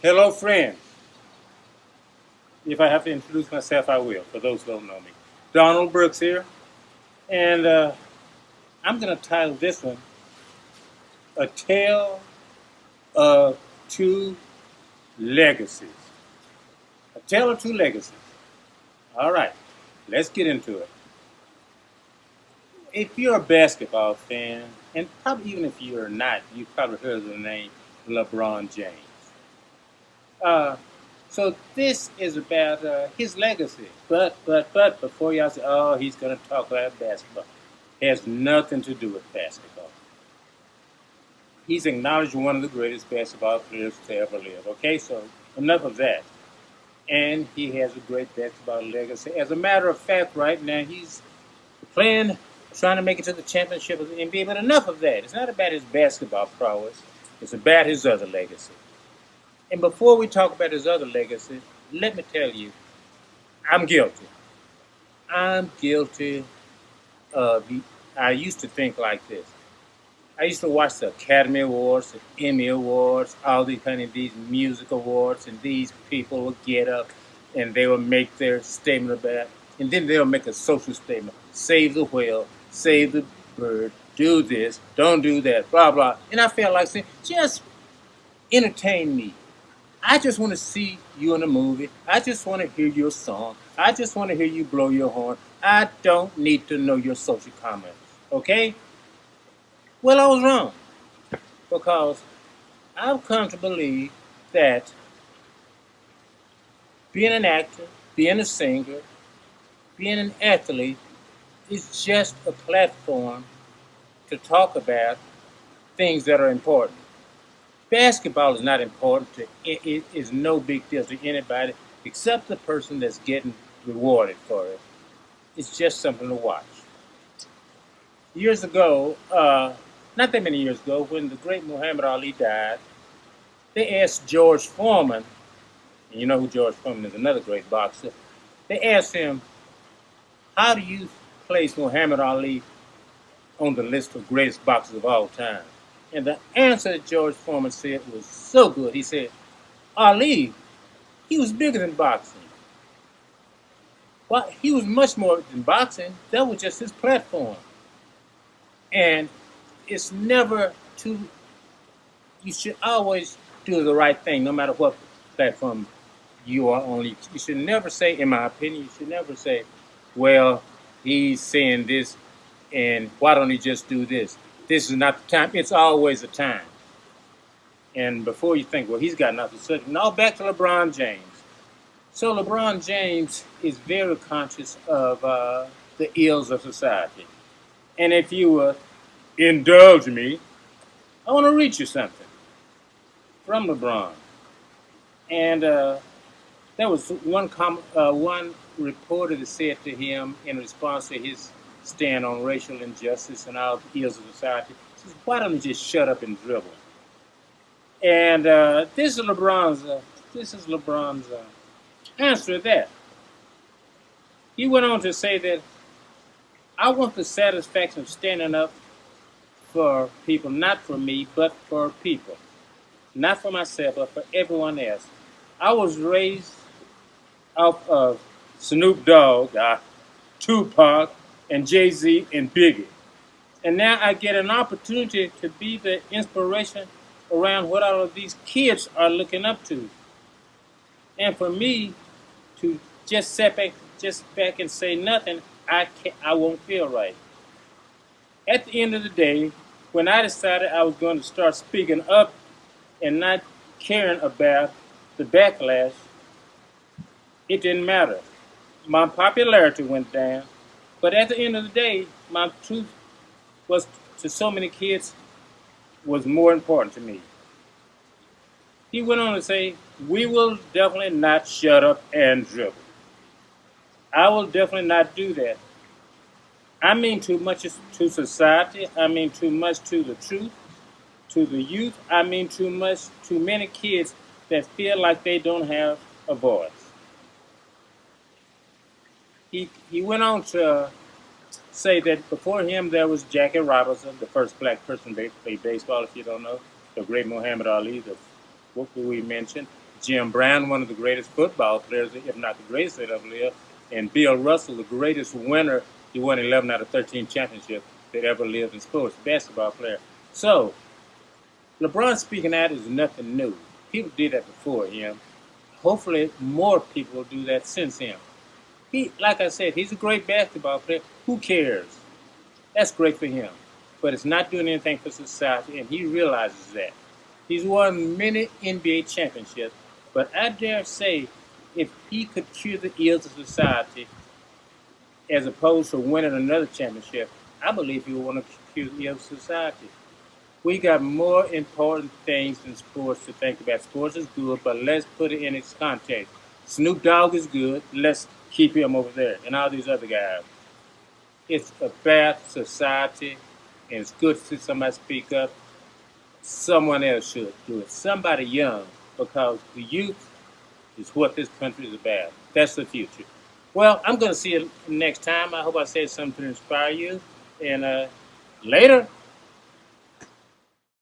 Hello, friends. If I have to introduce myself, I will, for those who don't know me. Donald Brooks here, and I'm going to title this one A Tale of Two Legacies. A Tale of Two Legacies. All right, let's get into it. If you're a basketball fan, and probably even if you're not, you've probably heard of the name LeBron James. Uh, so this is about his legacy. But before y'all say, oh, he's going to talk about basketball, it has nothing to do with basketball. He's acknowledged one of the greatest basketball players to ever live. Okay, so enough of that. And he has a great basketball legacy. As a matter of fact, right now he's playing, trying to make it to the championship of the NBA. But enough of that. It's not about his basketball prowess. It's about his other legacy. And before we talk about his other legacy, let me tell you, I'm guilty. I'm guilty of. I used to think like this. I used to watch the Academy Awards, the Emmy Awards, all these kind of these music awards, and these people would get up and they would make their statement about it, and then they'll make a social statement: save the whale, save the bird, do this, don't do that, blah blah. And I felt like saying, just entertain me. I just want to see you in a movie. I just want to hear your song. I just want to hear you blow your horn. I don't need to know your social comments. Okay? Well, I was wrong because I've come to believe that being an actor, being a singer, being an athlete is just a platform to talk about things that are important. Basketball is not important to it is no big deal to anybody except the person that's getting rewarded for it. It's just something to watch. Years ago, not that many years ago, when the great Muhammad Ali died, they asked George Foreman, and you know who George Foreman is, another great boxer. They asked him, "How do you place Muhammad Ali on the list of greatest boxers of all time?" And the answer that George Foreman said was so good. He said, "Ali, he was bigger than boxing. Well, he was much more than boxing. That was just his platform. And it's never too, you should always do the right thing, no matter what platform you are on. You should never say, in my opinion, you should never say, well, he's saying this, and why don't he just do this? This is not the time. It's always a time. And before you think, well, he's got nothing to say, now back to LeBron James. So LeBron James is very conscious of the ills of society. And if you indulge me, I want to read you something from LeBron. And there was one reporter that said to him in response to his stand on racial injustice and all the ills of society, he says, "Why don't you just shut up and dribble?" And this is LeBron's answer to that. He went on to say that I want the satisfaction of standing up for people, not for me, but for people. Not for myself, but for everyone else. I was raised off of Snoop Dogg, Tupac, and Jay-Z and Biggie. And now I get an opportunity to be the inspiration around what all of these kids are looking up to. And for me to just sit back and say nothing, I won't feel right. At the end of the day, when I decided I was going to start speaking up and not caring about the backlash, it didn't matter. My popularity went down, but at the end of the day, my truth was to so many kids was more important to me. He went on to say, "We will definitely not shut up and dribble. I will definitely not do that. I mean too much to society. I mean too much to the truth, to the youth. I mean too much to many kids that feel like they don't have a voice." He went on to say that before him there was Jackie Robinson, the first black person to play baseball, if you don't know, the great Muhammad Ali, the who we mentioned, Jim Brown, one of the greatest football players, if not the greatest that ever lived, and Bill Russell, the greatest winner. He won 11 out of 13 championships that ever lived in sports, basketball player. So, LeBron speaking out is nothing new. People did that before him. Hopefully, more people will do that since him. He, like I said, he's a great basketball player. Who cares? That's great for him. But it's not doing anything for society, and he realizes that. He's won many NBA championships, but I dare say if he could cure the ills of society as opposed to winning another championship, I believe he would want to cure the ills of society. We got more important things than sports to think about. Sports is good, but let's put it in its context. Snoop Dogg is good. Let's keep him over there, and all these other guys. It's about society, and it's good to see somebody speak up. Someone else should do it. Somebody young, because the youth is what this country is about. That's the future. Well, I'm going to see you next time. I hope I said something to inspire you. And later.